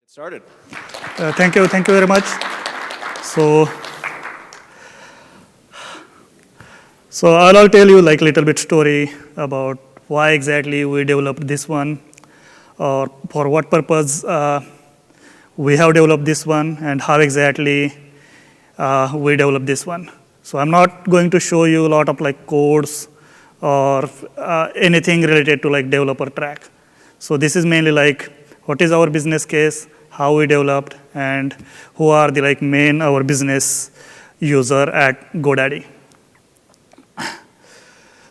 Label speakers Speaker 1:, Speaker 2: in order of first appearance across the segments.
Speaker 1: Started.
Speaker 2: Thank you very much. So I'll tell you like little bit story about why exactly we developed this one, or for what purpose we have developed this one, and how exactly we developed this one. So I'm not going to show you a lot of like codes or anything related to like developer track. So this is mainly like what is our business case, how we developed, and who are the like main our business user at GoDaddy.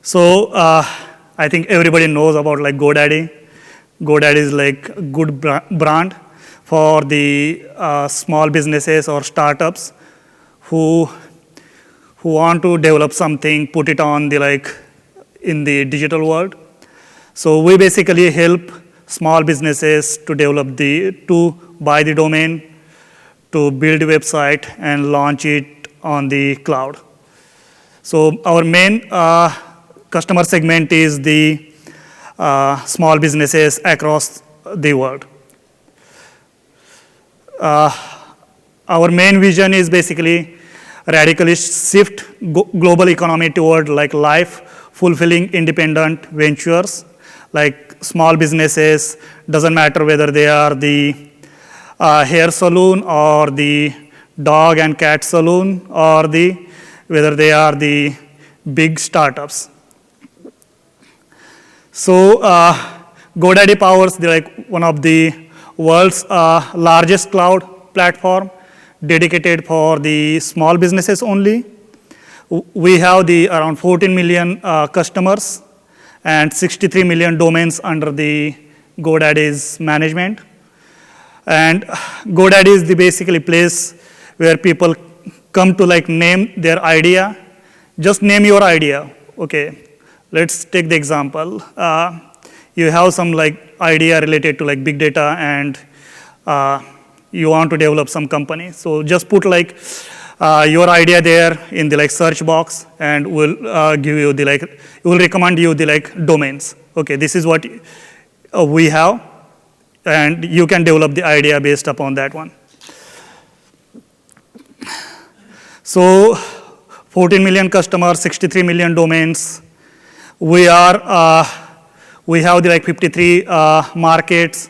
Speaker 2: So I think everybody knows about like GoDaddy. GoDaddy is like a good brand for the small businesses or startups who want to develop something, put it on the like in the digital world. So we basically help small businesses to develop to buy the domain, to build a website and launch it on the cloud. So our main customer segment is the small businesses across the world. Our main vision is basically radically shift global economy toward like life fulfilling independent ventures, like small businesses, doesn't matter whether they are the hair salon or the dog and cat salon, or whether they are the big startups. So GoDaddy powers like one of the world's largest cloud platform dedicated for the small businesses only. We have the around 14 million customers and 63 million domains under the GoDaddy's management. And GoDaddy is the basically place where people come to like name their idea. Just name your idea. Okay, let's take the example. You have some like idea related to like big data, and you want to develop some company. So just put like your idea there in the like search box, and we'll give you the like, it will recommend you the like domains. Okay, this is what we have, and you can develop the idea based upon that one. So 14 million customers, 63 million domains. We have the like 53 markets.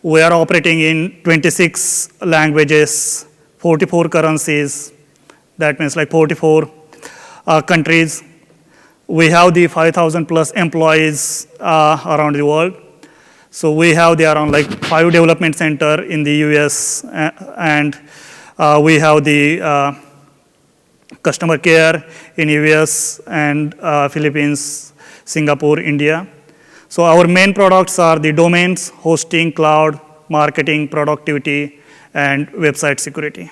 Speaker 2: We are operating in 26 languages, 44 currencies. That means like 44 countries. We have the 5,000 plus employees around the world. So we have the around like 5 development center in the US, and we have the customer care in US and Philippines, Singapore, India. So our main products are the domains, hosting, cloud, marketing, productivity, and website security.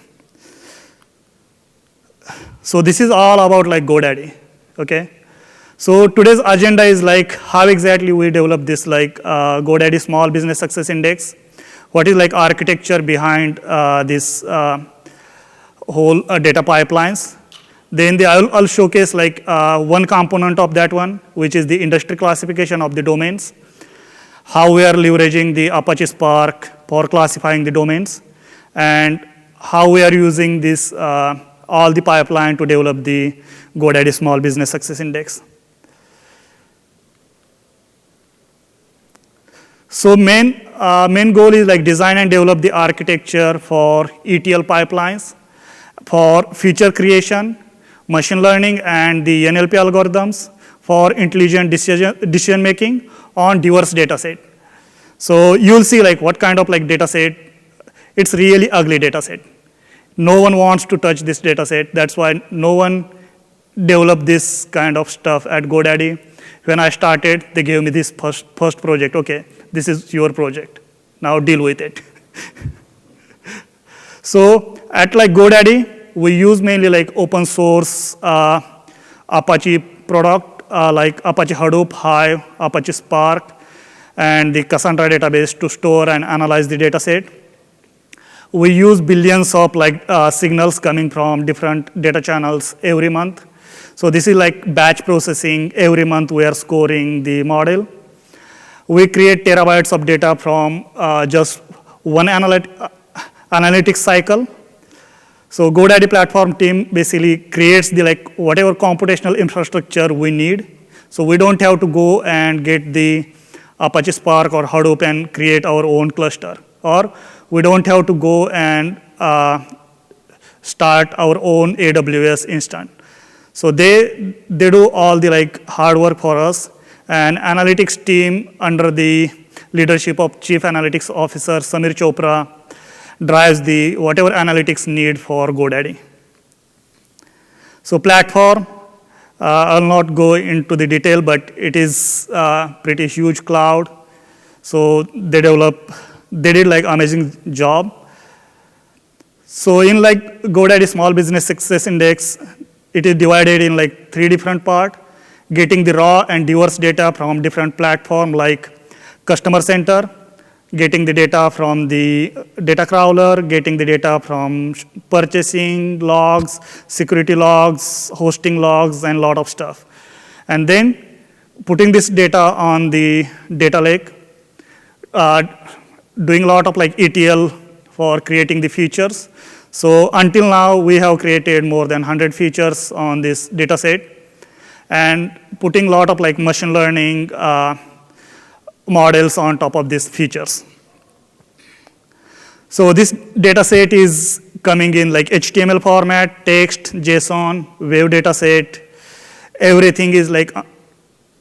Speaker 2: So this is all about like GoDaddy, okay? So today's agenda is like how exactly we develop this like GoDaddy Small Business Success Index. What is like architecture behind this whole data pipelines. Then I'll showcase like one component of that one, which is the industry classification of the domains, how we are leveraging the Apache Spark for classifying the domains, and how we are using this all the pipeline to develop the GoDaddy Small Business Success Index. So main goal is like design and develop the architecture for ETL pipelines, for feature creation, machine learning, and the NLP algorithms for intelligent decision making on diverse data set. So you'll see like what kind of like data set. It's really ugly data set. No one wants to touch this data set. That's why no one developed this kind of stuff at GoDaddy. When I started, they gave me this first project. Okay, this is your project. Now deal with it. So at like GoDaddy, we use mainly like open source Apache product, like Apache Hadoop, Hive, Apache Spark, and the Cassandra database to store and analyze the data set. We use billions of like signals coming from different data channels every month. So this is like batch processing. Every month we are scoring the model. We create terabytes of data from just one analytics cycle. So GoDaddy platform team basically creates the whatever computational infrastructure we need. So we don't have to go and get the Apache Spark or Hadoop and create our own cluster. Or we don't have to go and start our own AWS instance. So they do all the hard work for us. And analytics team under the leadership of Chief Analytics Officer Samir Chopra drives the whatever analytics need for GoDaddy. So platform, I'll not go into the detail, but it is a pretty huge cloud. So they did amazing job. So in GoDaddy Small Business Success Index, it is divided in 3 different parts: getting the raw and diverse data from different platforms like Customer Center, getting the data from the data crawler, getting the data from purchasing logs, security logs, hosting logs, and a lot of stuff. And then putting this data on the data lake, doing a lot of ETL for creating the features. So until now, we have created more than 100 features on this data set, and putting a lot of machine learning models on top of these features. So this data set is coming in HTML format, text, JSON, wave data set. Everything is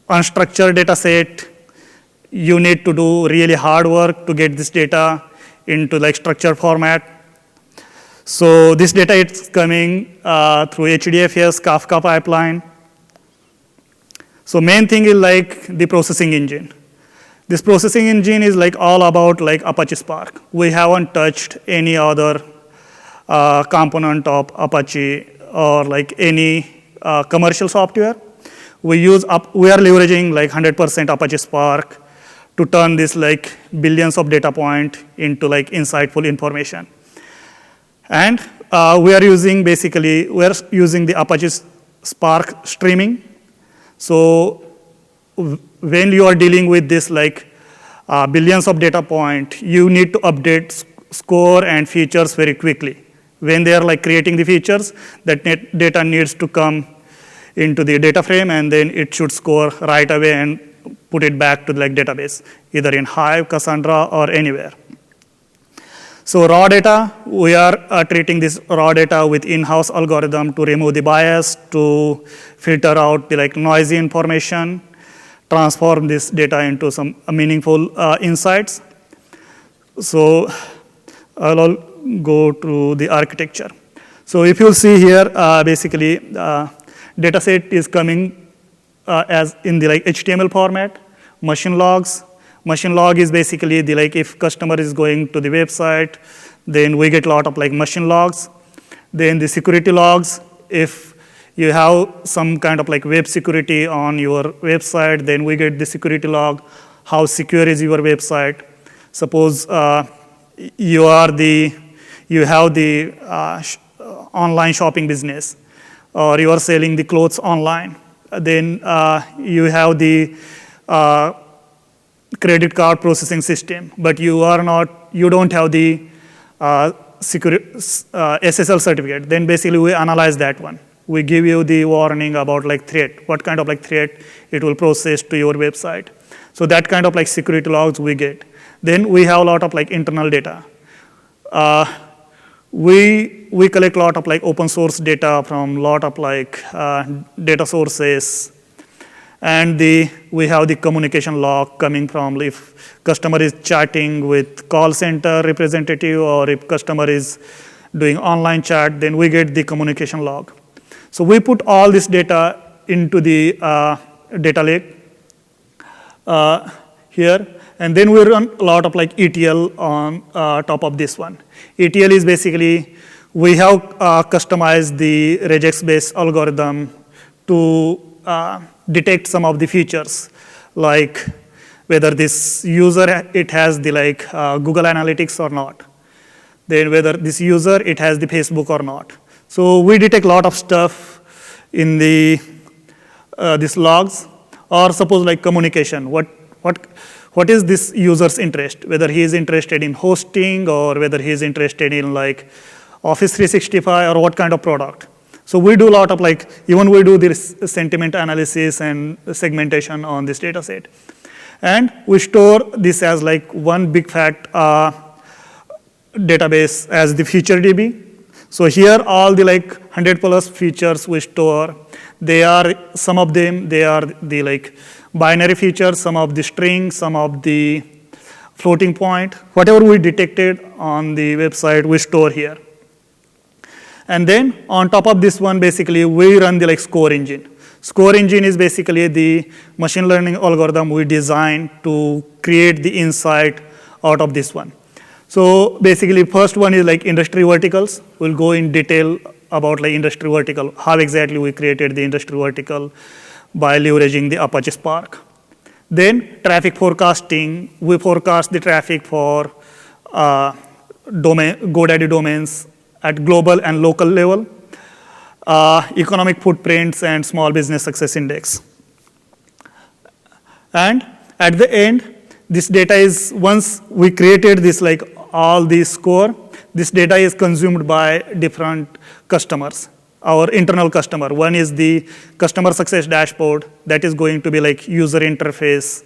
Speaker 2: unstructured data set. You need to do really hard work to get this data into structured format. So this data is coming through HDFS, Kafka pipeline. So main thing is the processing engine. This processing engine is all about Apache Spark. We haven't touched any other component of Apache or any commercial software. We are leveraging 100% Apache Spark to turn this billions of data point into insightful information. And we are using the Apache Spark streaming. So when you are dealing with this billions of data point, you need to update score and features very quickly. When they are creating the features, that data needs to come into the data frame, and then it should score right away and put it back to the database, either in Hive, Cassandra, or anywhere. So raw data, we are treating this raw data with in-house algorithm to remove the bias, to filter out the noisy information, transform this data into some meaningful insights. So I'll go to the architecture. So if you'll see here, basically, data set is coming as in the HTML format, machine logs. Machine log is basically the if customer is going to the website, then we get a lot of machine logs. Then the security logs, if you have some kind of web security on your website, then we get the security log. How secure is your website? Suppose you have the online shopping business, or you are selling the clothes online. Then you have the credit card processing system, but you don't have the SSL certificate. Then basically we analyze that one. We give you the warning about threat, what kind of threat it will process to your website. So that kind of security logs we get. Then we have a lot of internal data. We collect a lot of open source data from a lot of data sources. And we have the communication log coming from if customer is chatting with call center representative, or if customer is doing online chat, then we get the communication log. So we put all this data into the data lake here, and then we run a lot of ETL on top of this one. ETL is basically, we have customized the regex-based algorithm to detect some of the features, like whether this user, it has the Google Analytics or not. Then whether this user, it has the Facebook or not. So we detect a lot of stuff in the these logs. Or suppose communication. what is this user's interest, whether he is interested in hosting or whether he is interested in like Office 365 or what kind of product. So we do a lot of like, even we do this sentiment analysis and segmentation on this data set. And we store this as like one big fat database as the feature DB. So here all the like 100 plus features we store. They are, some of them, they are the like binary features, some of the string, some of the floating point. Whatever we detected on the website, we store here. And then on top of this one, basically, we run the like score engine. Score engine is basically the machine learning algorithm we designed to create the insight out of this one. So basically, first one is like industry verticals. We'll go in detail about like industry vertical, how exactly we created the industry vertical by leveraging the Apache Spark. Then traffic forecasting, we forecast the traffic for GoDaddy domains at global and local level, economic footprints and small business success index. And at the end, this data is, once we created this like all these score, this data is consumed by different customers, our internal customer. One is the customer success dashboard that is going to be like user interface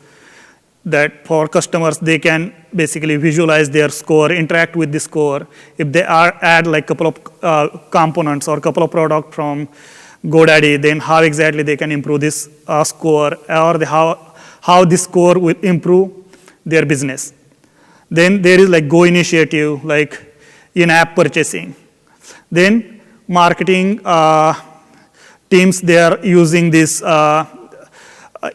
Speaker 2: that for customers, they can basically visualize their score, interact with the score. If they add like a couple of components or a couple of products from GoDaddy, then how exactly they can improve this score, or how this score will improve their business. Then there is like Go initiative, like in-app purchasing. Then marketing teams, they are using this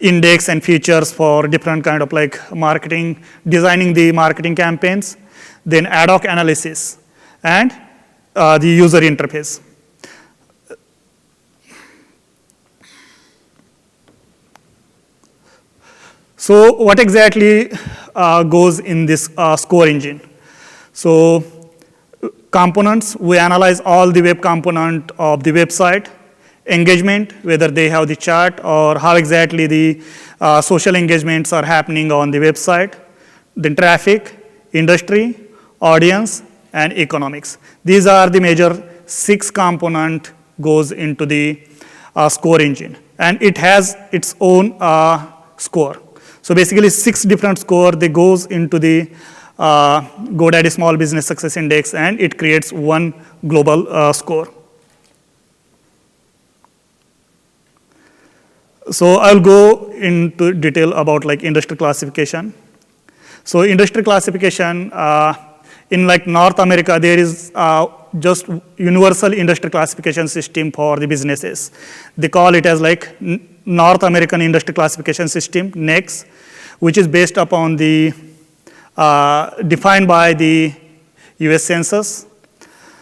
Speaker 2: index and features for different kind of like marketing, designing the marketing campaigns. Then ad hoc analysis and the user interface. So what exactly goes in this score engine? So components, we analyze all the web component of the website. Engagement, whether they have the chat or how exactly the social engagements are happening on the website. Then traffic, industry, audience, and economics. These are the major 6 component goes into the score engine. And it has its own score. So basically 6 different score, they goes into the GoDaddy Small Business Success Index, and it creates one global score. So I'll go into detail about like industry classification. So industry classification, in like North America, there is just universal industry classification system for the businesses. They call it as like North American Industry Classification System, NAICS, which is based upon the, defined by the US Census.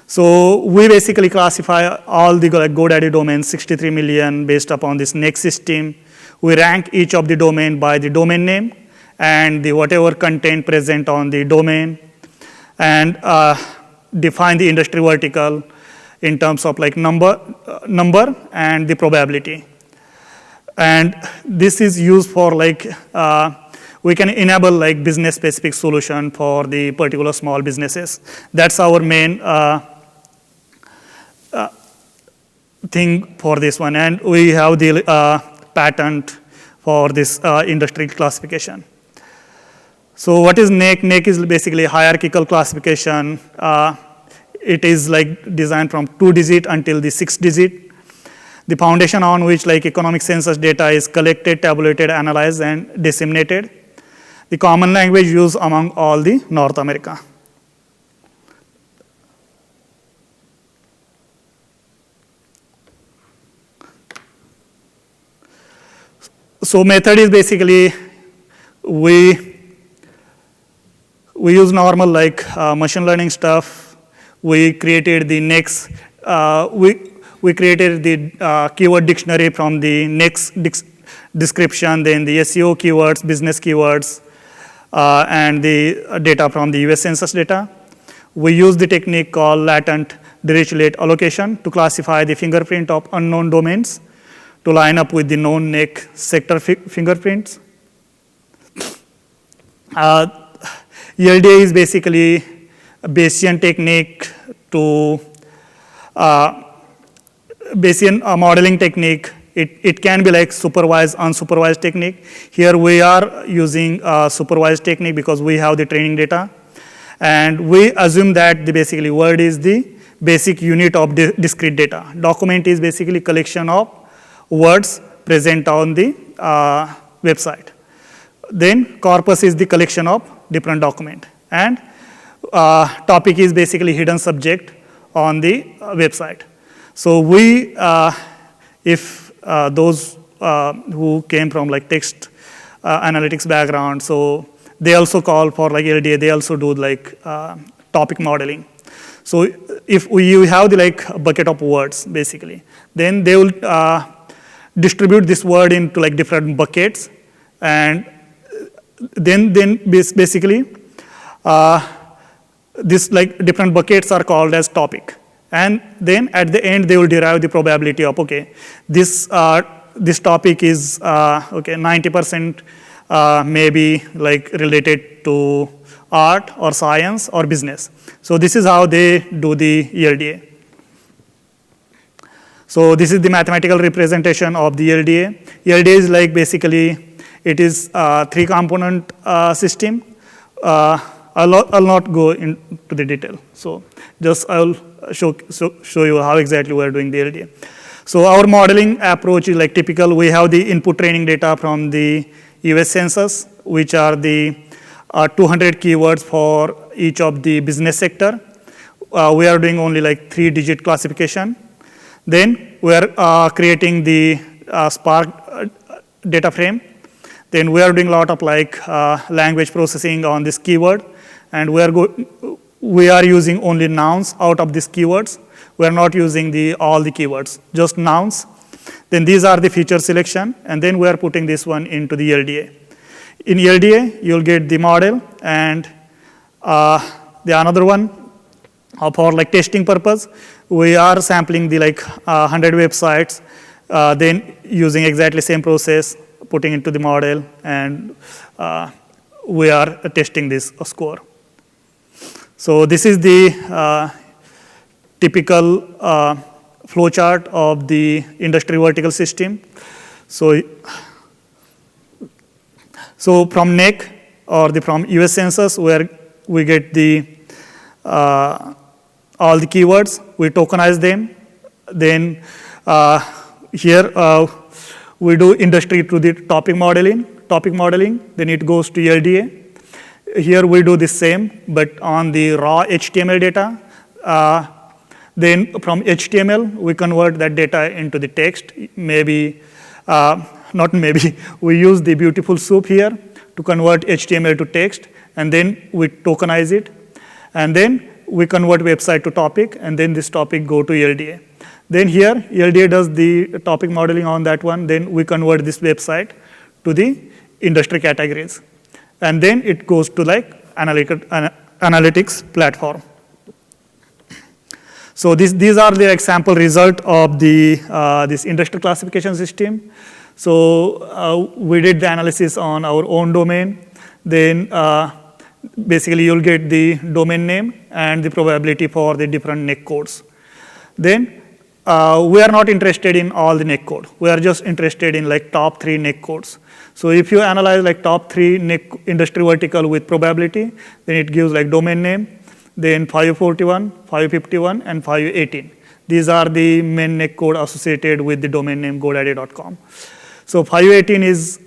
Speaker 2: So we basically classify all the like GoDaddy domains, 63 million, based upon this NAICS system. We rank each of the domain by the domain name and the whatever content present on the domain, and define the industry vertical in terms of like number and the probability. And this is used for like, we can enable like business specific solution for the particular small businesses. That's our main thing for this one, and we have the patent for this industry classification. So what is NAICS? NAICS is basically hierarchical classification. It is like designed from 2-digit until the 6-digit. The foundation on which like economic census data is collected, tabulated, analyzed, and disseminated. The common language used among all the North America. So method is basically, we use normal like machine learning stuff. We created the NAICS, we created the keyword dictionary from the NAICS description, then the SEO keywords, business keywords, and the data from the US Census data. We use the technique called Latent Dirichlet allocation to classify the fingerprint of unknown domains to line up with the known NAICS sector fingerprints. Uh, LDA is basically a Bayesian technique to Bayesian modeling technique. It can be like supervised, unsupervised technique. Here we are using supervised technique because we have the training data. And we assume that basically word is the basic unit of discrete data. Document is basically collection of words present on the website. Then corpus is the collection of different document. And topic is basically hidden subject on the website. So we, if those who came from like text analytics background, so they also call for like LDA, they also do like topic modeling. So if you have the like bucket of words basically, then they will distribute this word into like different buckets, and then basically this like different buckets are called as topic. And then at the end they will derive the probability of, okay, this topic is okay, 90% maybe like related to art or science or business. So this is how they do the LDA. So this is the mathematical representation of the LDA. LDA is like basically, it is a 3-component system. I'll not go into the detail. So just I'll show you how exactly we're doing the LDA. So our modeling approach is like typical. We have the input training data from the US Census, which are the 200 keywords for each of the business sector. We are doing only like 3-digit classification. Then we are creating the Spark data frame. Then we are doing a lot of like language processing on this keyword, and we are using only nouns out of these keywords. We are not using all the keywords, just nouns. Then these are the feature selection, and then we are putting this one into the LDA. In LDA, you'll get the model, and the another one for like testing purpose, we are sampling the like 100 websites, then using exactly same process, putting into the model, and we are testing this score. So this is the typical flowchart of the industry vertical system. So from NAICS or from US Census, where we get the all the keywords, we tokenize them. Then here we do industry to the topic modeling, then it goes to LDA. Here we do the same, but on the raw HTML data. Then from HTML, we convert that data into the text. Maybe, not maybe, we use the beautiful soup here to convert HTML to text, and then we tokenize it. And then we convert website to topic, and then this topic go to LDA. Then here, LDA does the topic modeling on that one. Then we convert this website to the industry categories. And then it goes to like analytics platform. So these are the example result of the this industry classification system. So we did the analysis on our own domain. Then basically you'll get the domain name and the probability for the different NAICS codes. Then we are not interested in all the NAICS code. We are just interested in like top 3 NAICS codes. So if you analyze like top 3 NAICS industry vertical with probability, then it gives like domain name, then 541, 551, and 518. These are the main NAICS code associated with the domain name GoDaddy.com. So 518 is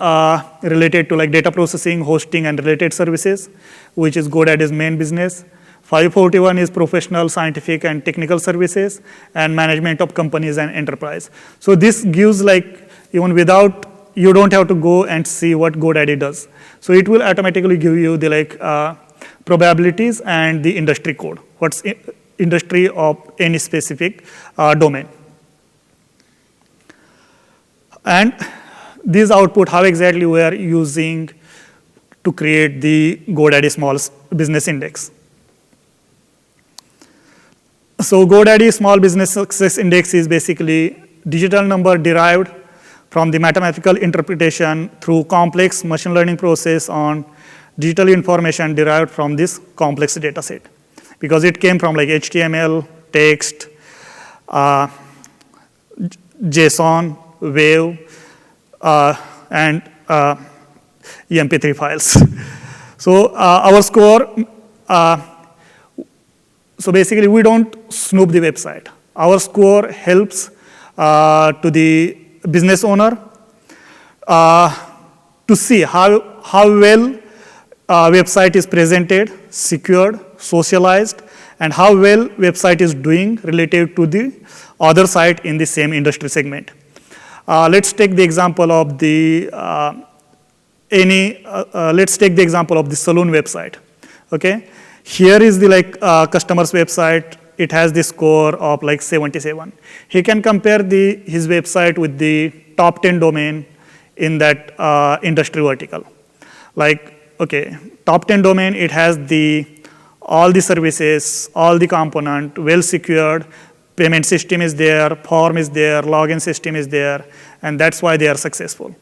Speaker 2: related to like data processing, hosting, and related services, which is GoDaddy's main business. 541 is professional, scientific, and technical services, and management of companies and enterprise. So this gives like, even without, you don't have to go and see what GoDaddy does. So it will automatically give you the like probabilities and the industry code, what's industry of any specific domain. And this output, how exactly we are using to create the GoDaddy Small Business Index. So GoDaddy Small Business Success Index is basically digital number derived from the mathematical interpretation through complex machine learning process on digital information derived from this complex data set, because it came from like HTML, text, JSON, Wave, and MP3 files. So our score, so basically we don't snoop the website. Our score helps to the business owner to see how well website is presented, secured, socialized, and how well website is doing relative to the other site in the same industry segment. Let's take the example of the let's take the example of the saloon website. Okay, here is the customer's website. It has the score of like 77. He can compare his website with the top 10 domain in that industry vertical. Like, okay, top 10 domain, it has all the services, all the component, well secured, payment system is there, form is there, login system is there, and that's why they are successful.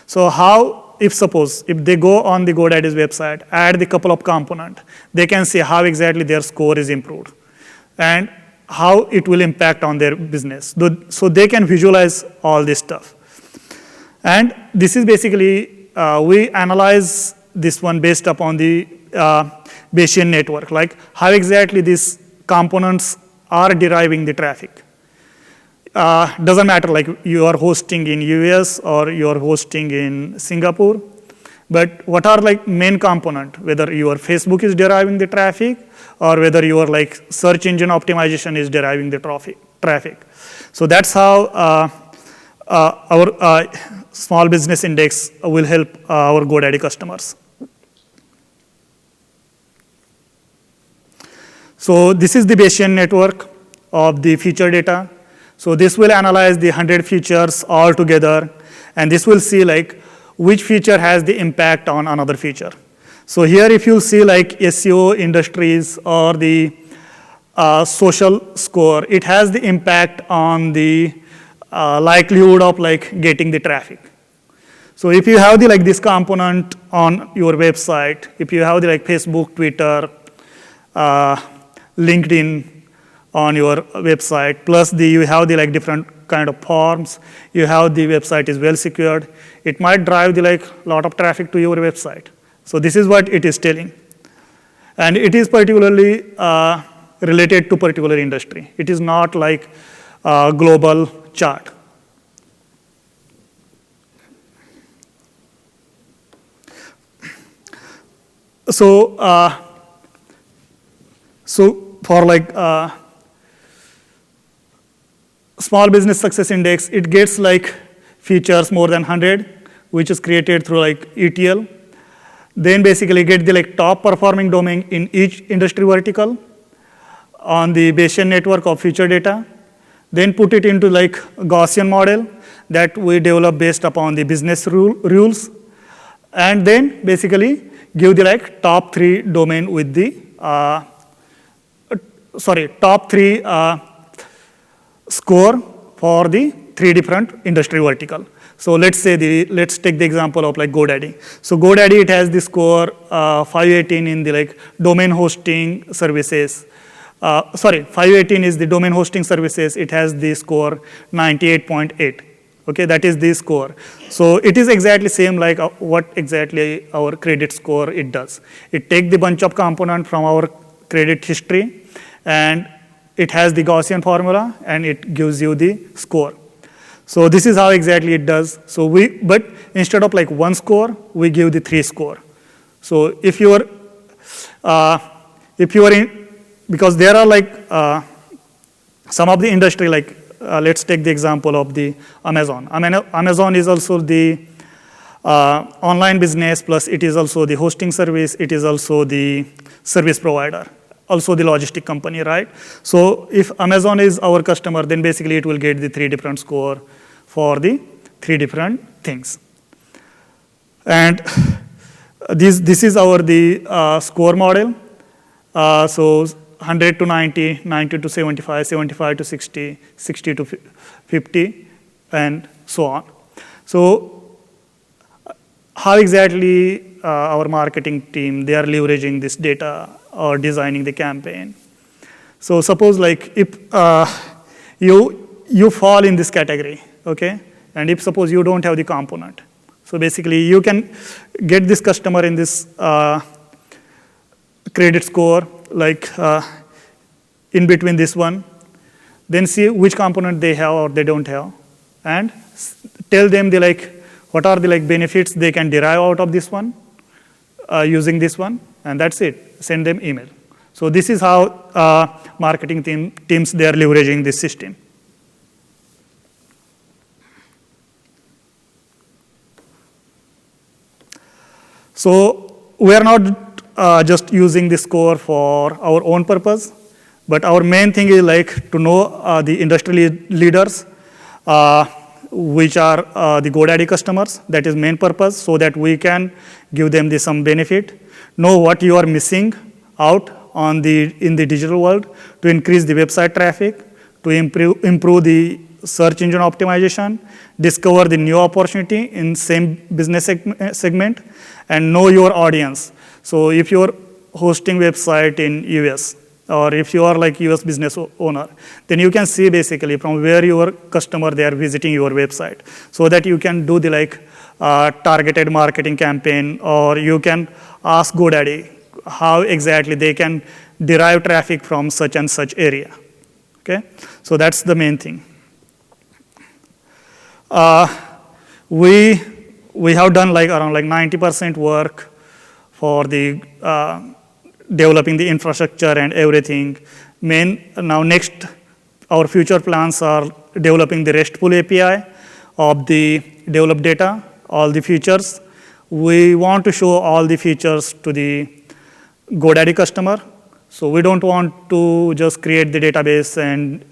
Speaker 2: So how, if they go on the GoDaddy's website, add the couple of components, they can see how exactly their score is improved and how it will impact on their business. So they can visualize all this stuff. And this is basically, we analyze this one based upon the Bayesian network, like how exactly these components are deriving the traffic. Doesn't matter like you are hosting in US or you are hosting in Singapore, but what are like main component, whether your Facebook is deriving the traffic or whether your like search engine optimization is deriving the traffic. So that's how our small business index will help our GoDaddy customers. So this is the Bayesian network of the feature data. So this will analyze the 100 features all together, and this will see like which feature has the impact on another feature. So here if you see like SEO industries or the social score, it has the impact on the likelihood of like getting the traffic. So if you have the like this component on your website, if you have the like Facebook, Twitter, LinkedIn on your website, plus you have the like different kind of forms, you have the website is well secured, it might drive the like lot of traffic to your website. So this is what it is telling. And it is particularly related to particular industry. It is not like a global chart. So, for like small business success index, it gets like features more than 100, which is created through like ETL. Then basically get the like top performing domain in each industry vertical on the Bayesian network of feature data. Then put it into like Gaussian model that we develop based upon the business rules. And then basically give the like top 3 domain with the, top 3 score for the 3 different industry vertical. So let's take the example of like GoDaddy. So GoDaddy, it has the score 518 in the like domain hosting services. 518 is the domain hosting services. It has the score 98.8. Okay, that is the score. So it is exactly same like what exactly our credit score it does. It takes the bunch of component from our credit history, and it has the Gaussian formula, and it gives you the score. So this is how exactly it does. So but instead of like 1 score, we give the 3 score. So if you are in, because there are like some of the industry, like let's take the example of the Amazon. Amazon is also the online business, plus it is also the hosting service, it is also the service provider, also the logistic company, right? So if Amazon is our customer, then basically it will get the 3 different score for the 3 different things. And this is our score model. So 100 to 90, 90 to 75, 75 to 60, 60 to 50, and so on. So how exactly our marketing team, they are leveraging this data or designing the campaign. So suppose like if you fall in this category, okay? And if suppose you don't have the component. So basically you can get this customer in this credit score, like in between this one, then see which component they have or they don't have, and tell them the what are the benefits they can derive out of this one using this one, and that's it. Send them email. So this is how marketing teams they are leveraging this system. So we are not just using this score for our own purpose, but our main thing is to know the industry leaders, which are the GoDaddy customers. That is main purpose, so that we can give them some benefit. Know what you are missing out in the digital world to increase the website traffic, to improve the search engine optimization, discover the new opportunity in same business segment, and know your audience. So if you're hosting website in US, or if you are US business owner, then you can see basically from where your customer they are visiting your website, so that you can do the targeted marketing campaign, or you can ask GoDaddy how exactly they can derive traffic from such and such area. Okay, so that's the main thing. We have done around 90% work for the developing the infrastructure and everything. Now next, our future plans are developing the RESTful API of the developed data, all the features. We want to show all the features to the GoDaddy customer. So we don't want to just create the database and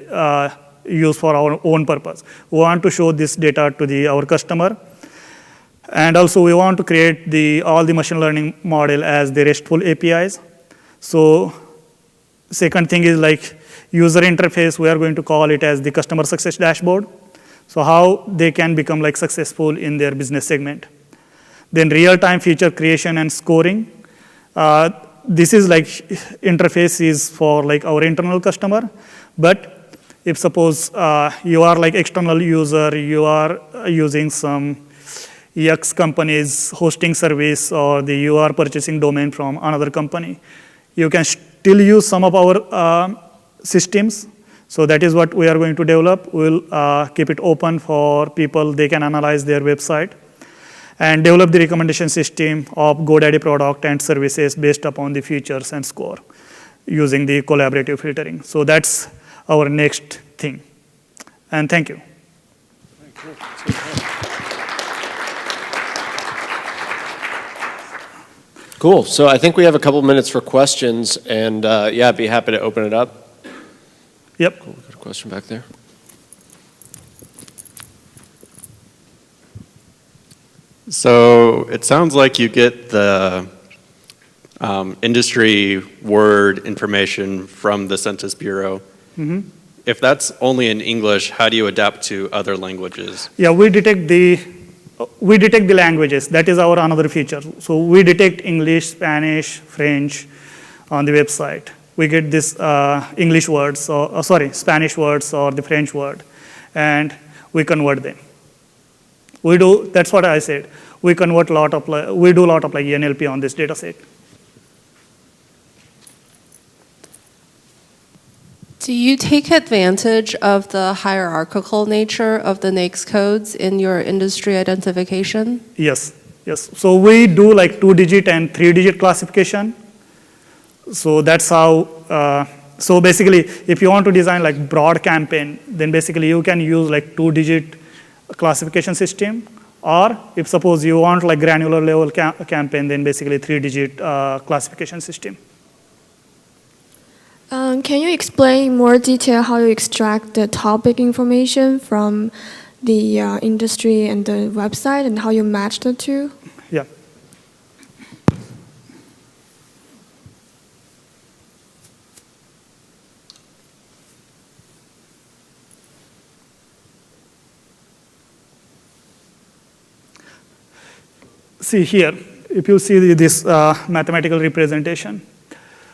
Speaker 2: use for our own purpose. We want to show this data to our customer. And also we want to create all the machine learning model as the RESTful APIs. So second thing is user interface, we are going to call it as the customer success dashboard. So how they can become successful in their business segment. Then real-time feature creation and scoring. This is interface is for our internal customer, but if suppose you are external user, you are using some X company's hosting service, or you are purchasing domain from another company, you can still use some of our systems. So that is what we are going to develop. We'll keep it open for people. They can analyze their website and develop the recommendation system of GoDaddy product and services based upon the features and score using the collaborative filtering. So that's our next thing. And thank you.
Speaker 1: Cool. So I think we have a couple minutes for questions, and yeah, I'd be happy to open it up.
Speaker 2: Yep.
Speaker 1: Cool. We've got a question back there.
Speaker 3: So it sounds like you get the industry word information from the Census Bureau.
Speaker 2: Mm-hmm.
Speaker 3: If that's only in English, how do you adapt to other languages?
Speaker 2: Yeah, we detect the languages. That is our another feature. So we detect English, Spanish, French on the website. We get this English words, or Spanish words or the French word, and we convert them. We do. That's what I said. We convert we do a lot of NLP on this data set.
Speaker 4: Do you take advantage of the hierarchical nature of the NAICS codes in your industry identification?
Speaker 2: Yes. So we do 2-digit and 3-digit classification. So that's how. So basically, if you want to design broad campaign, then basically you can use 2-digit classification system. Or if suppose you want granular level campaign, then basically 3-digit classification system.
Speaker 5: Can you explain in more detail how you extract the topic information from the industry and the website, and how you match the two?
Speaker 2: Yeah. See here, if you see this mathematical representation,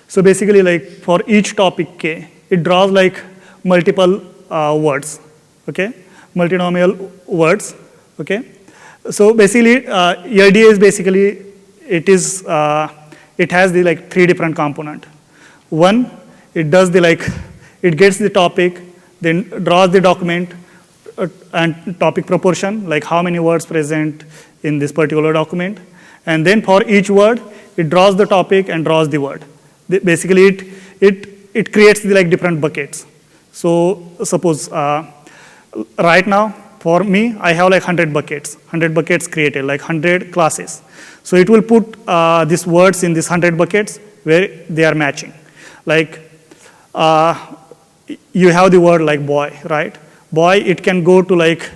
Speaker 2: so basically like for each topic K, it draws like multiple words, okay? Multinomial words, okay? So basically, LDA is basically, it has the like 3 different component. One, it does the like, it gets the topic, then draws the document and topic proportion, like how many words present in this particular document. And then for each word, it draws the topic and draws the word. Basically, it creates the like different buckets. So suppose right now, for me, I have like 100 buckets created, like 100 classes. So it will put these words in these 100 buckets where they are matching. Like you have the word like boy, right? Boy, it can go to like,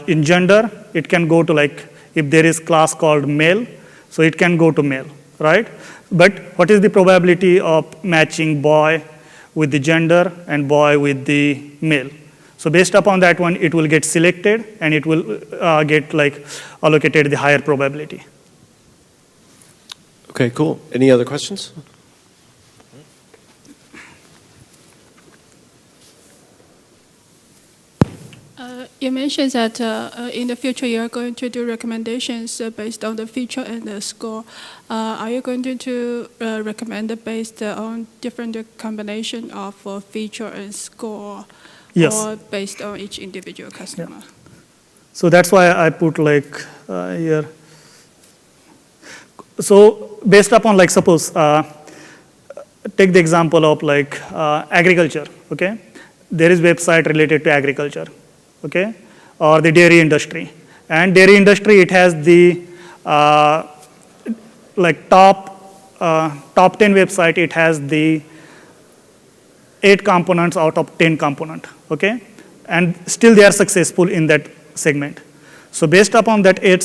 Speaker 2: in gender, it can go to like, if there is class called male, so it can go to male, right? But what is the probability of matching boy with the gender and boy with the male? So based upon that one, it will get selected and it will get like allocated the higher probability.
Speaker 1: Okay, cool. Any other questions?
Speaker 6: You mentioned that in the future you are going to do recommendations based on the feature and the score. Are you going to recommend it based on different combination of feature and score?
Speaker 2: Yes.
Speaker 6: Or based on each individual customer?
Speaker 2: Yeah. So that's why I put like here. So based upon like suppose, take the example of like agriculture, okay? There is website related to agriculture, okay? Or the dairy industry. And dairy industry, it has the like top 10 website, it has the 8 components out of 10 component, okay? And still they are successful in that segment. So based upon that 8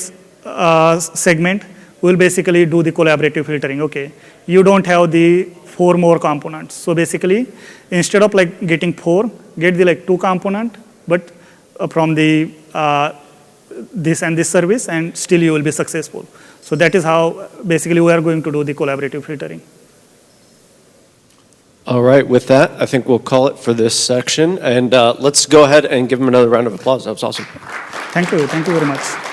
Speaker 2: segment, we'll basically do the collaborative filtering, okay? You don't have the 4 more components. So basically, instead of like getting 4, get the like 2 component, but from the this and this service, and still you will be successful. So that is how basically we are going to do the collaborative filtering.
Speaker 1: All right, with that, I think we'll call it for this section. And let's go ahead and give them another round of applause. That was awesome.
Speaker 2: Thank you very much.